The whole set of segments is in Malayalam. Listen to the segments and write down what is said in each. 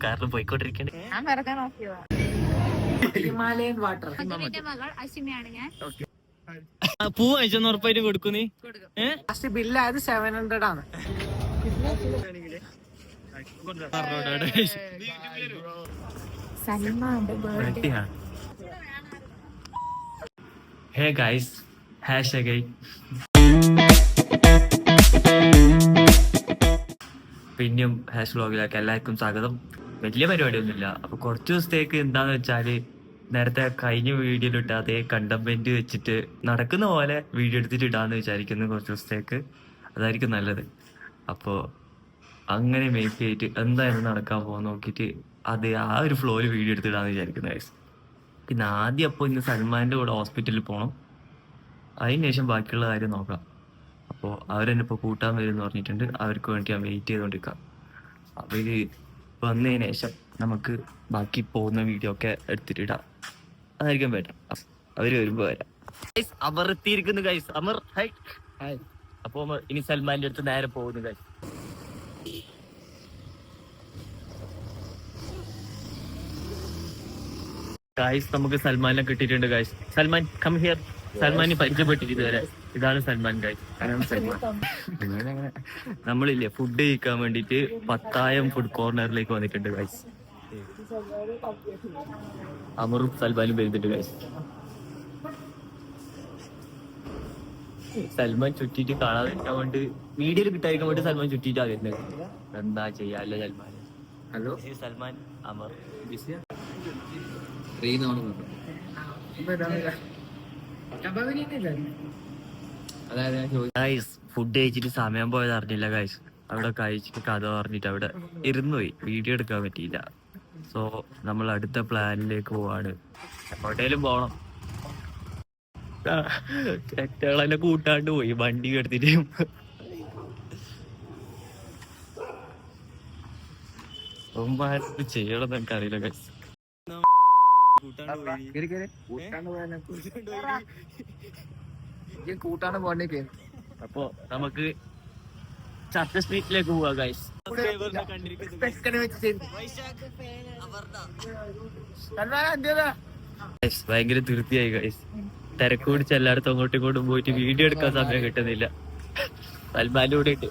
കാരണം പോയിക്കൊണ്ടിരിക്കണേ ഹിമാലയൻ വാട്ടർ. പൂ അയച്ചെന്ന് ഉറപ്പായിട്ടും കൊടുക്കും നീ. ബില്ലായത് 700 ആണ്. Hey guys, #. പിന്നെയും ഹാഷ് വ്ലോഗിലേക്ക് എല്ലാവർക്കും സ്വാഗതം. വലിയ പരിപാടിയൊന്നുമില്ല. അപ്പൊ കുറച്ച് ദിവസത്തേക്ക് എന്താന്ന് വെച്ചാല് നേരത്തെ കഴിഞ്ഞ വീഡിയോയിലിട്ട് അതേ കണ്ടന്റ് വെച്ചിട്ട് നടക്കുന്ന പോലെ വീഡിയോ എടുത്തിട്ട് ഇടാന്ന് വിചാരിക്കുന്നു കുറച്ച് ദിവസത്തേക്ക്. അതായിരിക്കും നല്ലത്. അപ്പോൾ അങ്ങനെ മേക്ക് ചെയ്തിട്ട് എന്തായാലും നടക്കാൻ പോകുന്ന നോക്കിയിട്ട് അത് ആ ഒരു ഫ്ലോയിൽ വീഡിയോ എടുത്തിടാന്ന് വിചാരിക്കുന്നത് ഗൈസ്. പിന്നെ ആദ്യം അപ്പോൾ ഇന്ന് സൽമാൻ്റെ കൂടെ ഹോസ്പിറ്റലിൽ പോകണം. അതിന് ശേഷം ബാക്കിയുള്ള കാര്യം നോക്കാം. അപ്പോൾ അവരെന്നെ ഇപ്പോൾ കൂട്ടാൻ വരും എന്ന് പറഞ്ഞിട്ടുണ്ട്. അവർക്ക് വേണ്ടി ഞാൻ വെയിറ്റ് ചെയ്തുകൊണ്ടിരിക്കാം. അവർ വന്നതിന് ശേഷം നമുക്ക് ബാക്കി പോകുന്ന വീഡിയോ ഒക്കെ എടുത്തിട്ടിടാം. അതായിരിക്കും ബെറ്റർ. അവർ വരുമ്പോൾ വരാം. അമർ എത്തിയിരിക്കുന്നു ഗൈസ്. അമർ ഹൈ. അപ്പോൾ ഇനി സൽമാൻ്റെ അടുത്ത് നേരെ പോകുന്നു ഗൈസ്. ഗൈസ് നമുക്ക് സൽമാനെ കിട്ടിയിട്ടുണ്ട് ഗൈസ്. Salman come here. സൽമാനെ പരിചയപ്പെട്ടിട്ട് ഇതുവരെ. ഇതാണ് സൽമാൻ ഗൈസ്. നമ്മളില്ലേ ഫുഡ് കഴിക്കാൻ വേണ്ടിട്ട് പത്തായം ഫുഡ് കോർണറിലേക്ക് വന്നിട്ടുണ്ട് ഗൈസ്. അമറും സൽമാനും വരുന്നുണ്ട് ഗൈസ്. സൽമാൻ ചുറ്റിട്ട് കാണാതിരിക്കാൻ വേണ്ടി വീഡിയോയിൽ കിട്ടാതിരിക്കാൻ വേണ്ടി സൽമാൻ ചുറ്റിട്ടാ വരുന്നത്. എന്താ ചെയ്യാല്ലേ സൽമാൻ. ഹലോ സൽമാൻ. അമർ ഫുഡ് കഴിച്ചിട്ട് സമയം പോയത് അറിഞ്ഞില്ല ഗൈസ്. അവിടെ കഴിച്ചിട്ട് കഥ പറഞ്ഞിട്ട് അവിടെ ഇരുന്നു പോയി. വീഡിയോ എടുക്കാൻ പറ്റിയില്ല. സോ നമ്മൾ അടുത്ത പ്ലാനിലേക്ക് പോവാണ്. എവിടെയും പോണം. ചെറ്റകളെന്നെ കൂട്ടാണ്ട് പോയി വണ്ടി എടുത്തിട്ട്. ചെയ്യണം എനിക്ക് അറിയില്ല ഗൈസ്. കൂട്ടാണ് പോണ്ടേ. അപ്പൊ നമുക്ക് ചർച്ച സ്ട്രീറ്റിലേക്ക് പോവാ ഗൈസ്. ഭയങ്കര തൃപ്തിയായി ഗൈസ്. തിരക്ക് പിടിച്ച് എല്ലായിടത്തും അങ്ങോട്ടും ഇങ്ങോട്ടും പോയിട്ട് വീഡിയോ എടുക്കാൻ സമയം കിട്ടുന്നില്ല. സൽമാന്റെ കൂടെ ഉണ്ട്.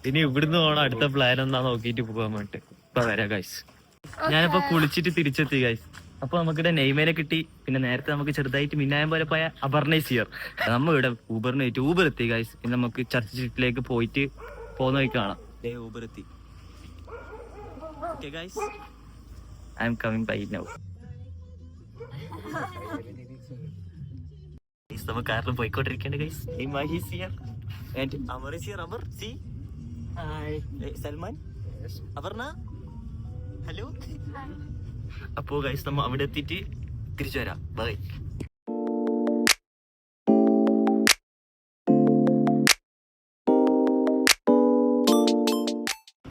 ഇനി ഇവിടുന്ന് പോകണം. അടുത്ത പ്ലാൻ എന്നാ നോക്കിട്ട് പോകാൻ വേണ്ടിട്ട് ഇപ്പൊ വരാം ഗൈസ്. ഞാനിപ്പോ കുളിച്ചിട്ട് തിരിച്ചെത്തി ഗൈസ്. അപ്പൊ നമുക്കിവിടെ നെയ്മേനെ കിട്ടി. പിന്നെ നേരത്തെ നമുക്ക് ചെറുതായിട്ട് മിന്നായം പോലെ പോയ അപർണേസിയർ. നമ്മ ഇവിടെ ഊബർ എത്തി ഗൈസ്. പിന്നെ നമുക്ക് ചർച്ച് സ്ട്രീറ്റിലേക്ക് പോയിട്ട് പോകുന്ന വഴി കാണാം. ഊബർ എത്തി. Okay guys, I'm coming by now. നമുക്ക് കാരണം പോയിക്കൊണ്ടിരിക്കേണ്ട guys. Amar is here. Amar C. Salman. Aparna hello. അപ്പോ ഗൈസ് നമ്മ അവിടെ എത്തിയിട്ട് തിരിച്ചു വരാം. ബൈ.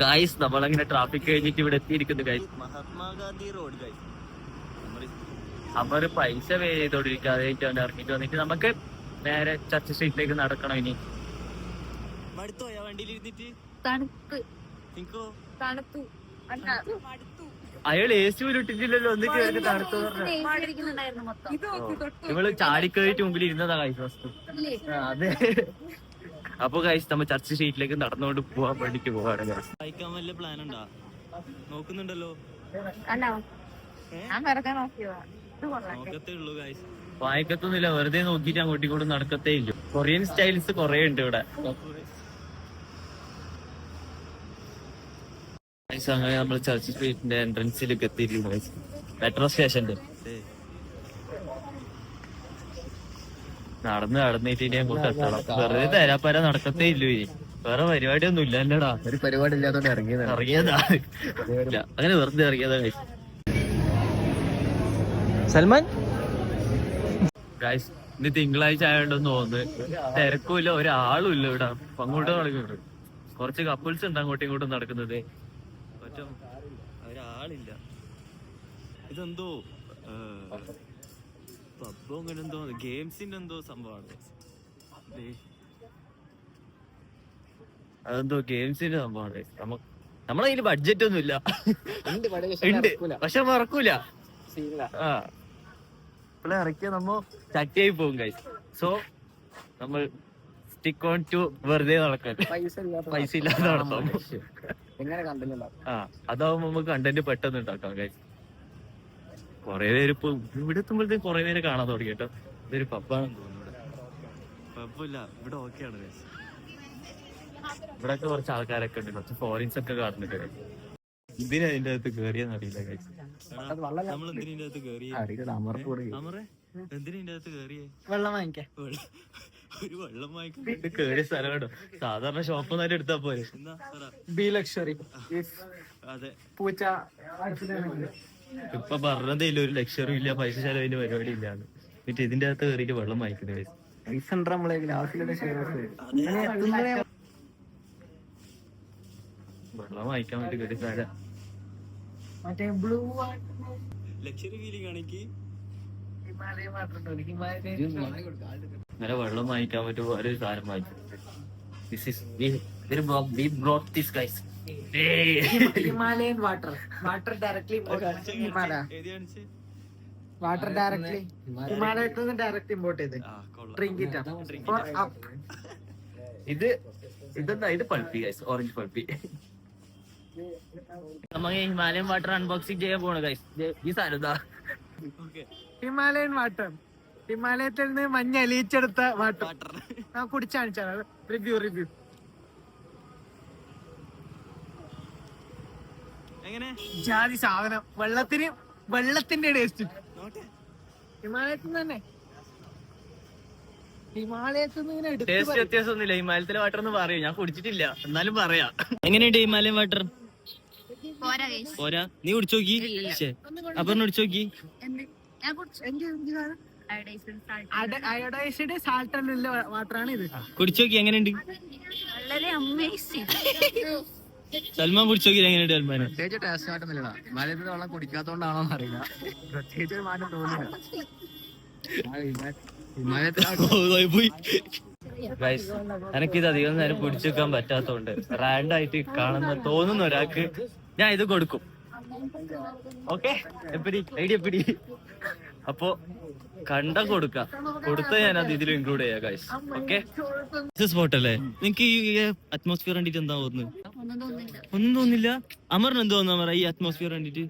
ഗൈസ് നമ്മളങ്ങനെ ട്രാഫിക് കഴിഞ്ഞിട്ട് ഇവിടെ എത്തിയിരിക്കുന്നു ഗൈസ്. Mahatma Gandhi road guys. അവർ പൈസ പേ ചെയ്തോണ്ടിരിക്കാതെ ഇറങ്ങിട്ട് വന്നിട്ട് നമുക്ക് നേരെ ചർച്ച് സ്ട്രീറ്റിലേക്ക് നടക്കണം. ഇനി മടുത്തോയാ വണ്ടിയിൽ ഇരുന്നിട്ട്? അയാൾ AC പോലും ഇട്ടിട്ടില്ലല്ലോ. ഒന്നിട്ട് കേൾക്ക് തണുത്തു പറഞ്ഞു. ഇവള് ചാടിക്കഴിട്ട് മുമ്പിൽ ഇരുന്നതാ ഗൈസ് വസ്തു. അതെ. അപ്പൊ ഗൈസ് നമ്മ ചർച്ച് സ്ട്രീറ്റിലേക്ക് നടന്നുകൊണ്ട് പോവാൻ വേണ്ടിട്ട് പോവാണ് ഗൈസ്. വായിക്കാൻ വല്ല പ്ലാൻ ഉണ്ടാ? നോക്കുന്നുണ്ടല്ലോ. നോക്കത്തേ ഉള്ളൂ ഗൈസ്. വായിക്കത്തൊന്നുമില്ല. വെറുതെ നോക്കിട്ട് അങ്ങോട്ടും ഇങ്ങോട്ടും നടക്കത്തേ ഇല്ല. കൊറിയൻ സ്റ്റൈൽസ് കൊറേ ഉണ്ട് ഇവിടെ. അങ്ങനെ നമ്മൾ ചർച്ച് സ്ട്രീറ്റിന്റെ എൻട്രൻസിലേക്ക് എത്തിയിരിക്കുന്നു. മെട്രോ സ്റ്റേഷന്റെ നടന്നിട്ട് ഇനി അങ്ങോട്ട് എത്തണം. വെറുതെ തരാപ്പര നടക്കത്തേ ഇല്ലു. ഇനി വേറെ പരിപാടിയൊന്നും ഇല്ല അല്ലടാ. ഒരു പരിപാടി ഇല്ലാത്തോണ്ട് ഇറങ്ങിയതാ. അങ്ങനെ വെറുതെ ഇറങ്ങിയതാ ഗൈസ്. സൽമാൻ ഗൈസ് ഇന്ന് തിങ്കളാഴ്ച ആയോണ്ടെന്ന് തോന്നുന്നു. തിരക്കുമില്ല, ഒരാളും ഇല്ല ഇവിടെ. അങ്ങോട്ടും നടക്കുന്നുണ്ട്. കുറച്ച് കപ്പിൾസ് ഉണ്ട് അങ്ങോട്ടും ഇങ്ങോട്ടും നടക്കുന്നത്. ഒരാളില്ല. ഇതെന്തോ പബ്ബോ അങ്ങനെ എന്തോ ഗെയിംസിന്റെ എന്തോ സംഭവമാണ്. അതെന്തോ ഗെയിംസിന്റെ സംഭവമാണ് നമ്മളെ കയ്യില് ബഡ്ജറ്റ് ഒന്നും ഇല്ല. ഉണ്ട് പക്ഷെ മറക്കൂല. ആ ഇപ്പോഴെ ഇറക്കിയ നമ്മ ചട്ടിയായി പോകും ഗൈസ്. സോ നമ്മൾ സ്റ്റിക്ക് ഓൺ ടു വെറുതെ നടക്കാൻ പൈസ ഇല്ലാതെ നടത്താം. ആ അതാവുമ്പോ നമുക്ക് കണ്ടന്റ് പെട്ടെന്ന് ഉണ്ടാക്കാം ഗൈസ്. കൊറേ പേര് ഇപ്പൊ ഇവിടെ എത്തുമ്പോഴത്തേക്ക് കൊറേ പേര് കാണാൻ തുടങ്ങി കേട്ടോ. ഇതൊരു പബ്ബാണെന്ന് തോന്നുന്നു. പബ്ബില്ല, ഇവിടെ ഓക്കെയാണ് ഗൈസ്. ഇവിടെയൊക്കെ കുറച്ച് ആൾക്കാരൊക്കെ ഉണ്ട്, കുറച്ച് ഫോറിൻസ് ഒക്കെ കാണുന്നുണ്ട്. എന്തിനാ അതിന്റെ അകത്ത് കേറിയെന്ന് അറിയില്ല ഗൈസ്. നമ്മൾ എന്തിനാ അകത്ത് കേറിയേ? എന്തിനാ അകത്ത് കേറിയേ? വെള്ളം വാങ്ങിക്കാൻ. ഒരു വെള്ളം വാങ്ങിക്കാൻ കേറിയ സ്ഥലം കേട്ടോ. സാധാരണ ഷോപ്പ് നേരം എടുത്താ പോരെ. B luxury. അതെ, പൂച്ച ഇപ്പൊ പറഞ്ഞതേ ഇല്ല, ഒരു ലക്ഷറും ഇല്ല, പൈസ ചെലവിന്റെ പരിപാടി ഇല്ലാന്ന്. എന്നിട്ട് ഇതിന്റെ അകത്ത് കയറിയിട്ട് വെള്ളം വാങ്ങിക്കുന്നത് ഗൈസ്. പൈസ നമ്മളെ വെള്ളം വാങ്ങിക്കാൻ വേണ്ടി കയറി സ്ഥലം. മറ്റേ ബ്ലൂ ലക്ഷറി ഫീലിംഗ് ആണെങ്കിൽ ഹിമാലയ വാട്ടർ ഇന്നലെ വെള്ളം വാങ്ങിക്കാൻ പറ്റും. ഒരു സാധനം വാങ്ങിച്ചു. Himalayan water. Water directly water directly ഹിമാലയത്തിൽ നിന്ന് ഡയറക്റ്റ് ഇമ്പോർട്ട് ചെയ്ത് ഡ്രിങ്ക് ഇറ്റ്. ഇത് ഇതെന്താ? ഇത് പൾപ്പി ഗൈസ്, ഓറഞ്ച് പൾപ്പി. നമുക്ക് ഹിമാലയൻ വാട്ടർ അൺബോക്സിംഗ് ചെയ്യാൻ പോണ ഗൈസ്. ഈ സാധനം ഹിമാലയൻ വാട്ടർ, ഹിമാലയത്തിൽ നിന്ന് മഞ്ഞ അലിയിച്ചെടുത്ത വാട്ടർ. ഞാൻ കുടിച്ചു കാണിച്ചാണ്. റിവ്യൂ എങ്ങനെ ജാതി സാധനം. വെള്ളത്തിന്റെ ടേസ്റ്റ് ഹിമാലയത്തിൽ നിന്ന് തന്നെ. ഹിമാലയത്തിൽ നിന്ന് ഇങ്ങനെ ടേസ്റ്റ് വ്യത്യാസമൊന്നുമില്ല. ഹിമാലയത്തിലെ വാട്ടർ എന്ന് പറയൂ, ഞാൻ കുടിച്ചിട്ടില്ല എന്നാലും പറയാം. എങ്ങനെയുണ്ട് ഹിമാലയൻ വാട്ടർ? പോരാ, നീ കുടിച്ചു നോക്കി. അപ്പൊ കുടിച്ചു നോക്കി. അയോഡൈസ്ഡ് സാൾട്ട് ഉള്ള വാട്ടറാണ് ഇത്. കുടിച്ചു നോക്കി, എങ്ങനെയുണ്ട്? വളരെ അമേസിംഗ്. സൽമാൻ കുടിച്ചു നോക്കി, എങ്ങനെയുണ്ട് സൽമാൻ? പ്രത്യേകിച്ച് ടേസ്റ്റ് ആയിട്ടൊന്നുമില്ല. ഹിമാലയത്തിൽ വെള്ളം കുടിക്കാത്തോണ്ടാണോ അറിയില്ല. പ്രത്യേകിച്ച് ഒരു മാറ്റം തോന്നില്ല. എനിക്കിത് അധികം നേരം പിടിച്ചു വെക്കാൻ പറ്റാത്തോണ്ട് റാൻഡായിട്ട് കാണുന്ന തോന്നുന്ന ഒരാൾക്ക് ഞാൻ ഇത് കൊടുക്കും. ഓക്കെ, ഐഡിയ എപ്പിടി. അപ്പൊ കണ്ട കൊടുത്ത ഞാൻ അത് ഇതിൽ ഇൻക്ലൂഡ് ചെയ്യാം ഗൈസ്. ഓക്കെ, സ്പോട്ട് അല്ലേ? നിങ്ങക്ക് ഈ അറ്റ്മോസ്ഫിയർ കണ്ടിട്ട് എന്താ തോന്നുന്നത്? ഒന്നും തോന്നില്ല. അമറിന് എന്ത് തോന്നുന്നു അമർ ഈ അറ്റ്മോസ്ഫിയർ കണ്ടിട്ട്?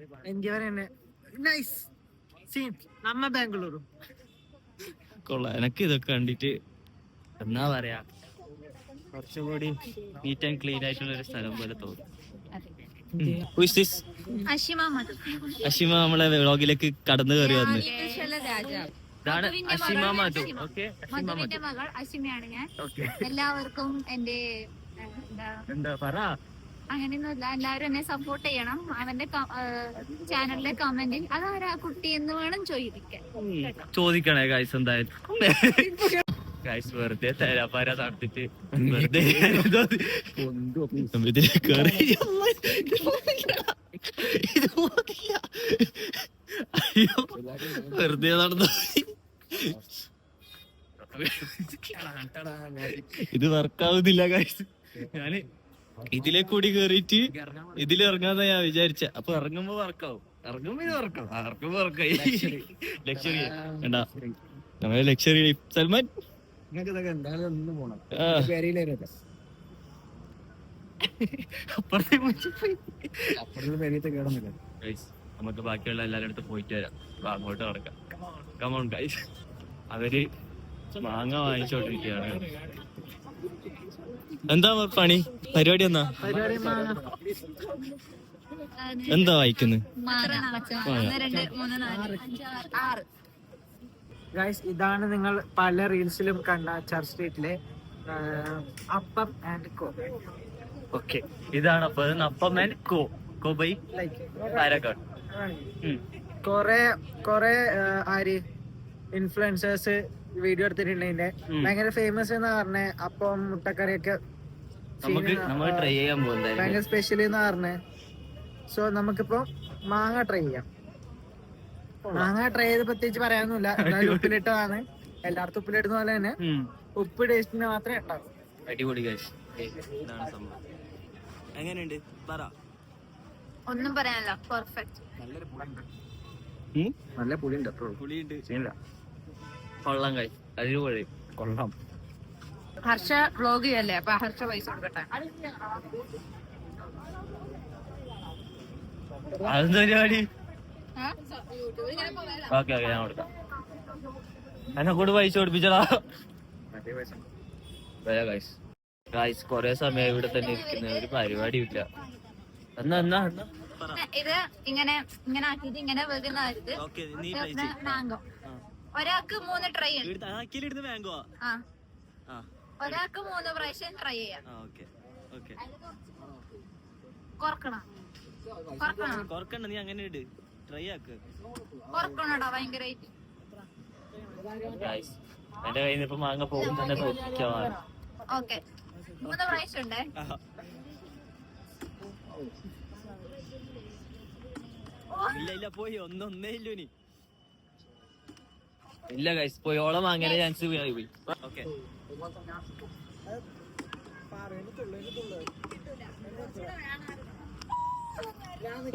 നമ്മ ബാംഗ്ലൂരു കൊള്ളാം. എനക്ക് ഇതൊക്കെ കണ്ടിട്ട് എന്നാ പറയാ, കുറച്ചുകൂടി നീറ്റ് ആൻഡ് ക്ലീൻ ആയിട്ടുള്ള ഒരു സ്ഥലം പോലെ തോന്നും. അഷിമ നമ്മളെ വ്ളോഗിലേക്ക് കടന്നു കയറി വന്ന്. ഇതാണ് അഷിമ മധു. ഓക്കെ, മധുവിന്റെ മകൾ അഷിമയാണ് ഞാൻ. എല്ലാവർക്കും എന്റെ എന്താ പറ, അങ്ങനെയൊന്നുമില്ല, എല്ലാവരും എന്നെ സപ്പോർട്ട് ചെയ്യണം. അവന്റെ ചാനലിലെ കമന്റിൽ അതാരാ കുട്ടി എന്ന് വേണം ചോദിക്കണേ ഗൈസ്. എന്തായാലും ഗൈസ് വെറുതെ തരാപ്പാര നടത്തിട്ട് വെറുതെ വെറുതെ നടന്നു. ഇത് വർക്കാവുന്നില്ല ഗൈസ്. ഞാന് ഇതിലെ കൂടി കേറിയിട്ട് ഇതിലിറങ്ങാന്നാ ഞാൻ വിചാരിച്ച. അപ്പൊ ഇറങ്ങുമ്പോ വർക്കാവും, ഇറങ്ങുമ്പോ ഇത് വർക്കാവും, ഇറങ്ങുമ്പോ വർക്കായി. ലക്ഷറി വേണ്ട, നമ്മളെ ലക്ഷറി. സൽമാൻ നമുക്ക് ബാക്കിയുള്ള എല്ലാവരുടെ അടുത്ത് പോയിട്ട് വരാം. അങ്ങോട്ട് നടക്കാം. Come on guys. അവര് മാങ്ങ വാങ്ങിച്ചോണ്ടിരിക്കുകയാണ്. എന്താ പണി പരിപാടി? എന്നാ എന്താ വായിക്കുന്നത്? ഗൈസ്, ഇതാണ് നിങ്ങൾ പല റീൽസിലും കണ്ട ചർച്ച് സ്ട്രീറ്റിലെ അപ്പം ആൻഡ് കോ. ഓക്കെ, ഇതാണ് അപ്പം ആൻഡ് കോ ബൈ പാരഗൺ. കൊറേ ആര് ഇൻഫ്ലുവൻസേഴ്സ് വീഡിയോ എടുത്തിട്ടുണ്ട്. ഇതിന്റെ ഭയങ്കര ഫേമസ് എന്ന് പറഞ്ഞ അപ്പം മുട്ടക്കറിയൊക്കെ ട്രൈ ചെയ്യാൻ പോകുന്നത് ഭയങ്കര സ്പെഷ്യൽ എന്ന് പറഞ്ഞ. സോ നമുക്കിപ്പോ മാങ്ങ ട്രൈ ചെയ്യാം. മാങ്ങ ട്രൈ ചെയ്ത് പ്രത്യേകിച്ച് പറയാനൊന്നുമില്ല. ഉപ്പിലിട്ടതാണ്. എല്ലായിടത്തും ഉപ്പിലിടുന്ന പോലെ തന്നെ ഉപ്പ് ടേസ്റ്റിന് മാത്രമേ ഉണ്ടാവും. അടിപൊളി ഗൈസ്. ഇതാണ് സംഭവം. എങ്ങനെയുണ്ട് പറ. ഒന്നും പറയാനല്ല, പെർഫെക്റ്റ്. നല്ല പുളിയുണ്ട്. പുളിയുണ്ട്. കൊള്ളാം കൈ അടിപൊളി കൊള്ളാം. ഹർഷ വ്ലോഗ് ചെയ്യല്ലേ, അപ്പൊ ഹർഷ പൈസ കൊടുക്കട്ടെ. അതെന്താ പരിപാടി? ആ? യൂട്യൂബിൽ ഇങ്ങനെ പോകാലോ. ഓക്കെ ഓക്കെ ഞാൻ കൊടുക്കാം. എന്നെ കൂടെ പൈസ കൊടുപ്പിച്ചടാ. ഗൈസ് കൊറേ സമയം ഇവിടെ തന്നെ ഇരിക്കുന്ന ഒരു പരിപാടിയും ഇല്ല. എന്നാ ഇത് ഇങ്ങനെ ഇങ്ങനെ ആക്കിയിട്ട് ഇങ്ങനെ വെക്കുന്നതായത് മാംഗോ. ഒരാൾക്ക് 3 ട്രൈ ഉണ്ട്. ആ, ഒരാൾക്ക് 3 പ്രാവശ്യം ട്രൈ ചെയ്യാം. കൊറക്കണ്ട, നീ അങ്ങനെ ഇട്, ട്രൈ ആക്ക്. കൊറക്കണോടാ ഭയങ്കരമായിട്ട്. എന്റെ കയ്യിൽ നിന്ന് ഇപ്പൊ മാങ്ങ പോകും തന്നെ തോന്നിക്കാൻ. ഓക്കെ, 3 പ്രാവശ്യം ഉണ്ടേ. ഇല്ല പോയി ഒന്നേ ഇല്ലു നീ. ഇല്ല ഗൈസ് പോയി ഓളം വാങ്ങാനേ ചാൻസ് പോയി. ഓക്കെ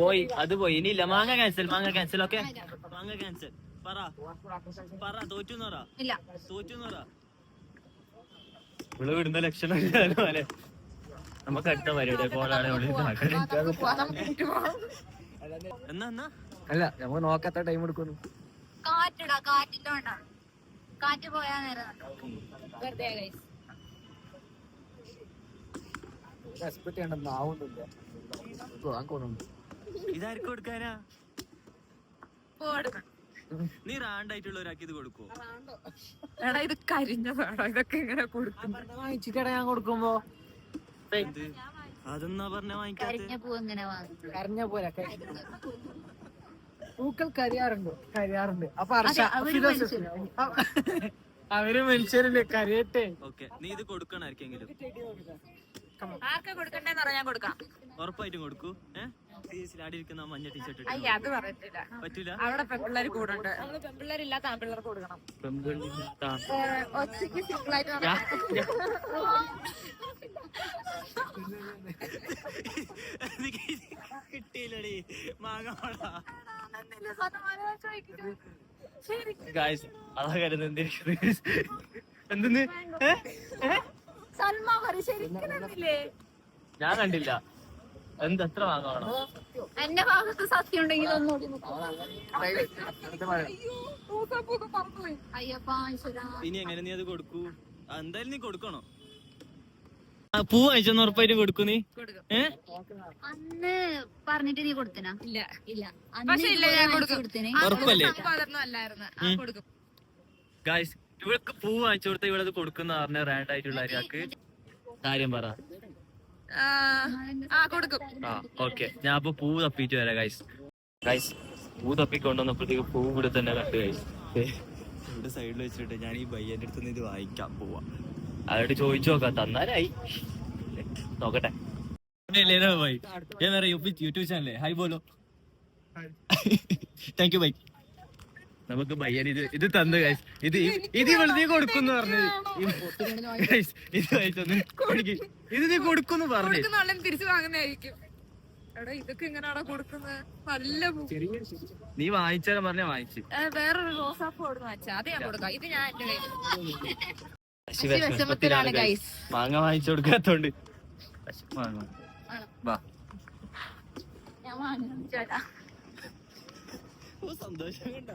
പോയി അത് പോയി. ഇനിയില്ല, മാങ്ങ ക്യാൻസൽ. ഓക്കെ മാങ്ങ ക്യാൻസൽ. പറ തോറ്റുന്ന് പറ. ഇല്ല, ഇവിടെ വിടുന്ന ലക്ഷണം പോലെ നമുക്ക് അടുത്ത പരിപാടി പോലാണ്. എന്നാ അല്ല, നമുക്ക് നോക്കാത്ത ടൈം എടുക്കുന്നു. കാറ്റിടാ, കാറ്റിന്റെ വേണ്ട, കാറ്റ് പോയാ നേരം വെറുതെ ഗൈസ്. എക്സ്പെക്ട് ചെയ്യണ്ടെന്ന് ആവുന്നില്ല. ഇതാർക്ക് കൊടുക്കാനാ? കൊടുക്കണം. നീ റാണ്ടായിട്ടുള്ള ഒരാൾക്ക് ഇത് കൊടുക്കോ? എടാ ഇത് കരിഞ്ഞ വേണം, ഇതൊക്കെ ഇങ്ങനെ കൊടുക്കും. വാങ്ങിച്ചിട്ടാ ഞാൻ കൊടുക്കുമ്പോ അതെന്നാ പറഞ്ഞ വാങ്ങിക്കാത്ത? കരിഞ്ഞ പൂ എങ്ങനെ വാങ്ങും? കരഞ്ഞ പോലെ പൂക്കൾ കരിയാറുണ്ട്. അപ്പൊ അവര് മനുഷ്യരല്ലേ, കരയട്ടെ. ഓക്കെ, നീ ഇത് കൊടുക്കണം ആർക്കെങ്കിലും. ആർക്കാ കൊടുക്കണ്ടെന്ന് പറഞ്ഞാൽ കൊടുക്കാം. ഉറപ്പായിട്ടും കൊടുക്കൂ. ആടിയിരിക്കുന്ന മഞ്ഞ ടീഷർട്ട് അയ്യ, അത് പറയത്തില്ല, പറ്റൂല. അവിടെ പെൺപിള്ളേര് കൂടുണ്ട്, നമ്മള് പെൺപിള്ളേരില്ലാത്ത ആൺപിള്ളേർ കൊടുക്കണം. ഒറ്റയ്ക്ക് സിമ്പിൾ ആയിട്ട് കിട്ടിയില്ലടി മാങ്ങ. അതാ കരുത് എന്തെന്ന് ഞാൻ കണ്ടില്ല. എത്ര വാങ്ങണം? എന്റെ ഭാഗത്ത് സത്യം ഉണ്ടെങ്കിൽ ഒന്നുകൂടി ഇനി എങ്ങനെ നീ അത് കൊടുക്കൂ? എന്തായാലും നീ കൊടുക്കണോ? പൂ വാങ്ങിച്ചെന്ന് ഉറപ്പായിട്ടും കൊടുക്കൂ നീ? അന്ന് പറഞ്ഞിട്ട് നീ കൊടുത്തിനാ? ഇല്ല, ഉറപ്പല്ലേ? ഗായ്സ് ഇവൾക്ക് പൂ വാങ്ങിച്ചു കൊടുത്ത ഇവളത് കൊടുക്കുന്ന പറഞ്ഞ റാൻഡ് ആയിട്ടുള്ള ഒരാൾക്ക് കാര്യം പറ. ഓക്കെ, ഞാൻ അപ്പൊ പൂ തപ്പിട്ട് വരാം. ഗൈസ് പൂ തപ്പിക്കൊണ്ടുവന്നപ്പോഴത്തേക്ക് പൂ ഇവിടെ തന്നെ കണ്ടു. ഗൈസ് ഇവിടെ സൈഡിൽ വെച്ചിട്ട് ഞാൻ ഈ ബയ്യന്റെ അടുത്ത് ഇത് വാങ്ങിക്കാൻ പോവാ. അവരോട് ചോദിച്ചു നോക്കാം, തന്നാലായി. നോക്കട്ടെ. യൂട്യൂബ് ചാനലേ ഹായ് ബോലോ. Thank you bye. നമുക്ക് ബയ്യൻ ഇത് തന്നു ഗൈസ്. ഇത് വെറുതെ കൊടുക്കുന്നു പറഞ്ഞത്. ഇത് നീ കൊടുക്കുന്നു പറഞ്ഞു. തിരിച്ചു വാങ്ങുന്നതായിരിക്കും. ഇതൊക്കെ എങ്ങനെയാണോ കൊടുക്കുന്നത്? നല്ല നീ വാങ്ങിച്ചാലും പറഞ്ഞ വാങ്ങിച്ചു. വേറൊരു റോസാപ്പൂ കൊടുന്ന് വാങ്ങിച്ചാ അത് ഞാൻ കൊടുക്കാം. ഇത് ഞാൻ എന്റെ മാങ്ങ വാങ്ങിച്ചു കൊടുക്കാത്തോണ്ട് സന്തോഷം കണ്ട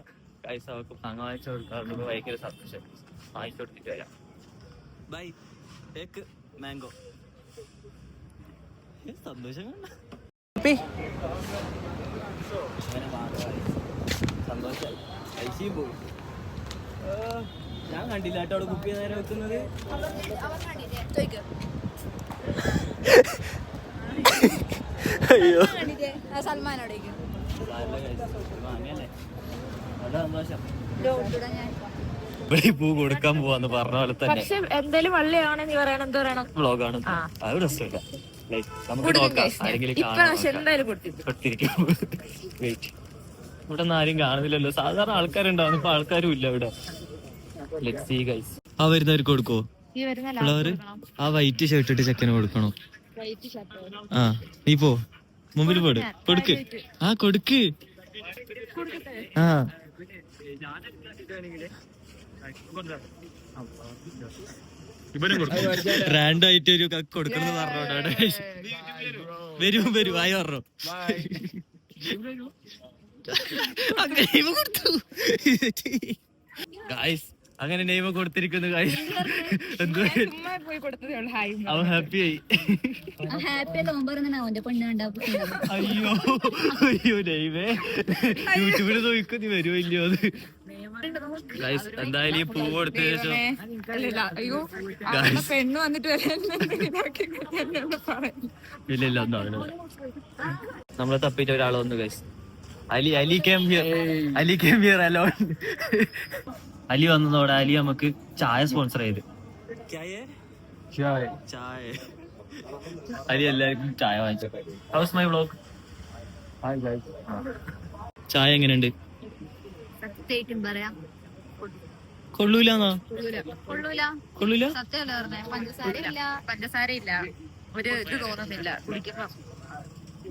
ഗൈസ്. അവർക്ക് മാങ്ങ വാങ്ങിച്ചു കൊടുക്കാറുണ്ട്, ഭയങ്കര സന്തോഷം. വാങ്ങിച്ചു കൊടുത്തിട്ട് വരാം. Bye take mango. സന്തോഷം കണ്ട സന്തോഷായി. ഐസിയും പോയി. ഞാൻ കണ്ടില്ല കേട്ടോ അവിടെ കുപ്പി നേരെ വെക്കുന്നത്. അയ്യോ സൽമാനോടേക്ക് വാങ്ങല്ലേ. അവിടെ സന്തോഷം. ഇവിടെ പൂ കൊടുക്കാൻ പോവാന്ന് പറഞ്ഞ പോലെ തന്നെ. പക്ഷെ എന്തായാലും വള്ളിയാണ് നീ പറയണം, എന്ത് പറയണം? വ്ളോഗാണ്, അത് രസമില്ല. നമുക്ക് നോക്കാം, ആരെങ്കിലും കൊടുത്തിരിക്കും. വെയിറ്റ്, ഇവിടെ ഒന്നും ആരും കാണുന്നില്ലല്ലോ. സാധാരണ ആൾക്കാരുണ്ടാവും, ഇപ്പൊ ആൾക്കാരും ഇല്ല ഇവിടെ. Let's see guys. ആ വരുന്നവർക്ക് കൊടുക്കോ? ഈ വരുന്ന ഫ്ലവർ ആ വൈറ്റ് ഷർട്ട് ഇട്ട് ചെക്കന് കൊടുക്കണോ? വൈറ്റ് ഷർട്ട് ആ നീ പോ മുമ്പിൽ പോട് കൊടുക്ക്. ആ കൊടുക്ക്. ആ റാൻഡ് ആയിട്ട് ഒരു കൊടുക്കണം പറഞ്ഞോടാ. വരും ആയി പറഞ്ഞു. നെയ്മ കൊടുത്തു ഗായ്സ്. അങ്ങനെ നെയ്മ കൊടുത്തിരിക്കുന്നു ഗായ്സ്. അവൻ ഹാപ്പി ആയി. ഹാപ്പി അവന്റെ പെണ്ണ് അയ്യോ അയ്യോ നെയ്മേ യൂട്യൂബിൽ നോക്കോ നീ വരുമോ ഇല്ലയോ അത്. ഗായ്സ് എന്തായാലും ഈ പൂ കൊടുത്തതിന് ശേഷം പെണ്ണ് വന്നിട്ട് ഇല്ല ഒന്നും നമ്മളെ തപ്പിട്ട് ഒരാൾ വന്നു guys. Ali came here alone. Ali വന്നതോടെ അലി നമുക്ക് ചായ സ്പോൺസർ ചെയ്ത്. അലി എല്ലാവർക്കും ചായ വാങ്ങിച്ചു. House my vlog. ചായ എങ്ങനെയുണ്ട്? സത്യമായിട്ടും പറയാം കൊള്ളൂലെന്നാ? കൊള്ളൂല. സത്യമല്ല പറഞ്ഞേ. പഞ്ചസാര ഇല്ല ഒരു ഇത് തോന്നുന്നില്ല കുടിക്കുമ്പോ.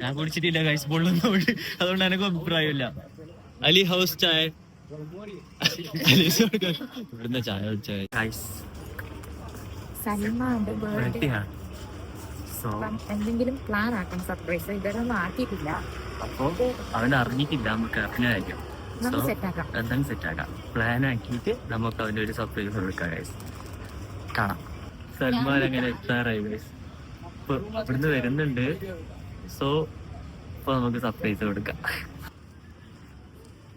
ഞാൻ കുടിച്ചിട്ടില്ല ഗൈസ് പൊള്ളുന്നോണ്ട്, അതുകൊണ്ട് എനിക്ക് അഭിപ്രായമില്ല. അലി ഹൗസ് ചായ. ഇവിടുന്ന് ചായ എന്തെങ്കിലും പ്ലാൻ ആക്കണം സർപ്രൈസ്. ഇതൊന്നും ആക്കിയിട്ടില്ല. അപ്പൊ അവൻ അറിഞ്ഞിട്ടില്ല നമുക്ക് അറിഞ്ഞായിരിക്കും. എന്താണ് സെറ്റ് ആക്കാം. പ്ലാൻ ആക്കിയിട്ട് നമുക്ക് അവന്റെ ഒരു സർപ്രൈസ് കൊടുക്കാം ഗൈസ്. കാണാം. സൽമാൻ അങ്ങനെ എത്താറായി ഗൈസ്. ഇപ്പൊ ഇവിടുന്ന് വരുന്നുണ്ട്. സോ ഇപ്പൊ നമുക്ക് സർപ്രൈസ് കൊടുക്കാം.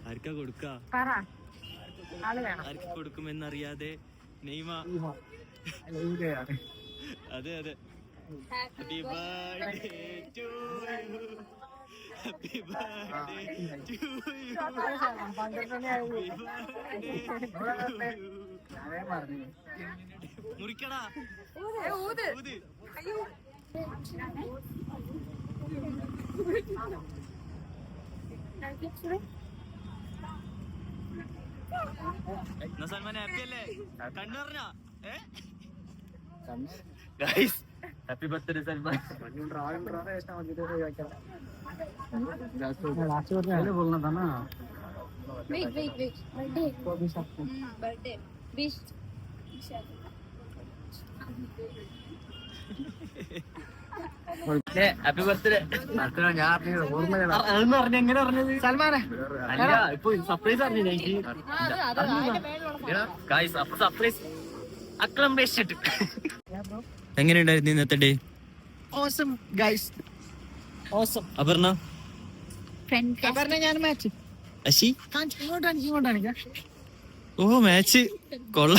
ആർക്കാ കൊടുക്കാ? ആർക്ക് കൊടുക്കുമെന്നറിയാതെ നെയ്മ. അതെ happy birthday to you. Happy birthday to you. മുറിക്കടാ. ഊത്. സൽമാൻ ഹാപ്പി അല്ലേ? കണ്ണു പറഞ്ഞ guys happy birthday Salman. Happy birthday. അതെന്ന് പറഞ്ഞ എങ്ങനെ പറഞ്ഞത് സൽമാനെ? അല്ല ഇപ്പൊ സർപ്രൈസ് അറിഞ്ഞില്ല എനിക്ക്. അപ്പൊ സർപ്രൈസ് അക്ലംബേഷൻ. എങ്ങനെയുണ്ടായിരുന്നു ഇന്നത്തെ day? Awesome guys, awesome. Aparna ഞാൻ മാച്ച് അശി ഇങ്ങോട്ടാണ്. ഓ മാച്ച് കൊള്ള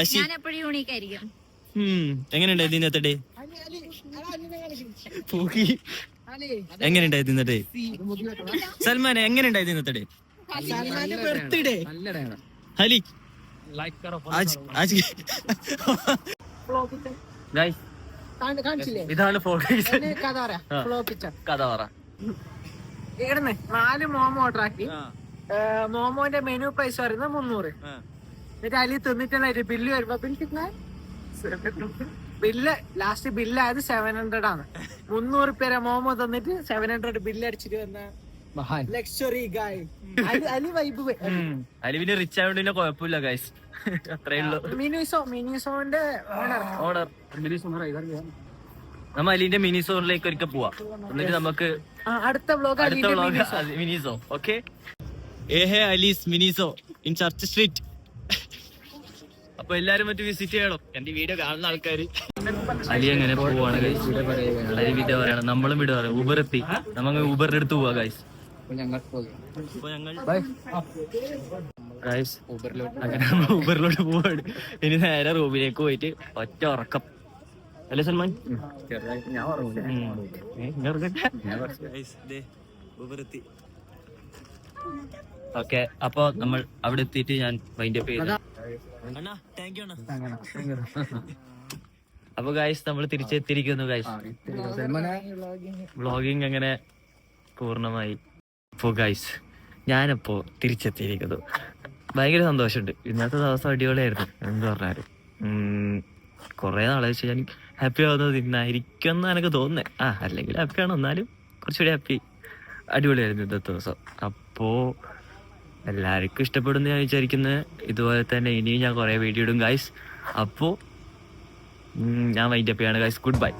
അശി. എപ്പോഴും യൂണീക്ക് ആയിരിക്കും. എങ്ങനെയുണ്ടായിരുന്നു ഇന്നത്തെ ഡേ? എങ്ങനെയുണ്ടായിരുന്നു ഇന്നത്തെ? സൽമാൻ എങ്ങനെയുണ്ടായിരുന്നു ഇന്നത്തെ ഡേ? ബർത്ത്ഡേ ഹലി ഇതാണ് കഥ പറ. ഇവിടുന്ന് 4 മോമോ ഓർഡർ ആക്കി. മോമോന്റെ മെനു പ്രൈസ് പറയുന്നത് 300. എന്നിട്ട് അതിൽ തിന്നിട്ടുള്ള ബില്ല് വരുമ്പോ ബില്ല് ലാസ്റ്റ് ബില്ലായത് 700 ആണ്. 300 പേരെ മോമോ തന്നിട്ട് 700 ബില്ല് അടിച്ചിട്ട് വന്ന ലക്ഷറി ഗായ് അലി വൈബ്. അലിവിന് റിച്ച് ആയതുകൊണ്ട് പിന്നെ കുഴപ്പമില്ല ഗൈസ്. അത്രേ ഉള്ളൂ. മിനിസോന്റെ ഓർഡർ. നമ്മ അലിന്റെ മിനിസോണിലേക്ക് ഒരിക്കൽ പോവാം. എന്നിട്ട് നമുക്ക് അടുത്ത വ്ലോഗ് മിനിസോ. ഓക്കെ. ഏഹേ Ali's Miniso in church street. അപ്പൊ എല്ലാരും മറ്റു വിസിറ്റ് ചെയ്യണം. എന്റെ വീഡിയോ കാണുന്ന ആൾക്കാര്. അലി എങ്ങനെ പോവാണ് ഗൈസ്? അലി വീഡിയോ പറയണം. നമ്മളും വീഡിയോ പറയാം. ഊബർ എത്തി. നമുക്ക് ഊബറിന്റെ അടുത്ത് പോവാ ഗൈസ്. അങ്ങനെ ഊബറിലോട്ട് പോവാണ്. ഇനി നേരെ റൂമിലേക്ക് പോയിട്ട് ഒറ്റ ഉറക്കം. അല്ലേ സൽമാൻ? ഓക്കെ. അപ്പൊ നമ്മൾ അവിടെ എത്തിയിട്ട് ഞാൻ വൈൻഡപ്പ് ചെയ്തു. അപ്പൊ ഗൈസ് നമ്മൾ തിരിച്ചെത്തിയിരിക്കുന്നു ഗൈസ്. വ്ളോഗിങ് അങ്ങനെ പൂർണ്ണമായി. അപ്പോ ഗൈസ് ഞാനപ്പോ തിരിച്ചെത്തിയിരിക്കുന്നു. ഭയങ്കര സന്തോഷമുണ്ട്. ഇന്നത്തെ ദിവസം അടിപൊളിയായിരുന്നു. എന്ത് പറഞ്ഞാലും കുറേ നാളെ വെച്ചാൽ ഞാൻ ഹാപ്പി ആവുന്നത് ഇന്നായിരിക്കും എന്ന് എനിക്ക് തോന്നുന്നത്. അല്ലെങ്കിൽ ഹാപ്പിയാണ്, എന്നാലും കുറച്ചുകൂടി ഹാപ്പി. അടിപൊളിയായിരുന്നു ഇന്നത്തെ ദിവസം. അപ്പോൾ എല്ലാവർക്കും ഇഷ്ടപ്പെടുന്ന ഞാൻ വിചാരിക്കുന്നത്. ഇതുപോലെ തന്നെ ഇനിയും ഞാൻ കുറേ വീഡിയോ ഇടും ഗൈസ്. അപ്പോൾ ഞാൻ വൈൻഡപ്പ് ചെയ്യാണ് ഗൈസ്. Good bye.